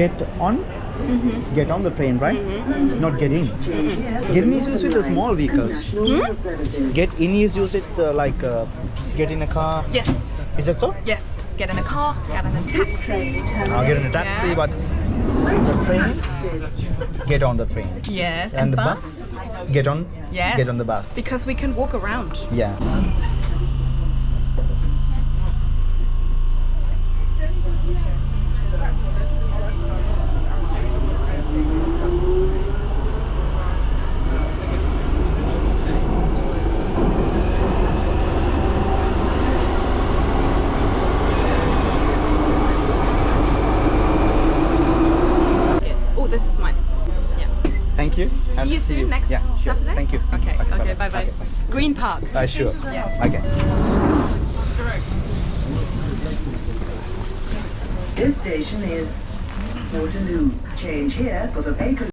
get on. Get on the train, right? Not get in. Get in is used with the small vehicles. Get in is used with get in a car. Yes. Is that so? Yes. Get in a car, get in a taxi. I'll get in a taxi, Yeah. but the train, get on the train. Yes. And the bus, get on. Yes. Get on the bus. Because we can walk around. Yeah. Oh, this is mine. Yeah. Thank you. And See you soon next Yeah, sure. Saturday? Thank you. Okay, okay, bye bye. Okay, Green Park. Sure. Yeah. Okay. This station is Waterloo. Change here for the Bakerloo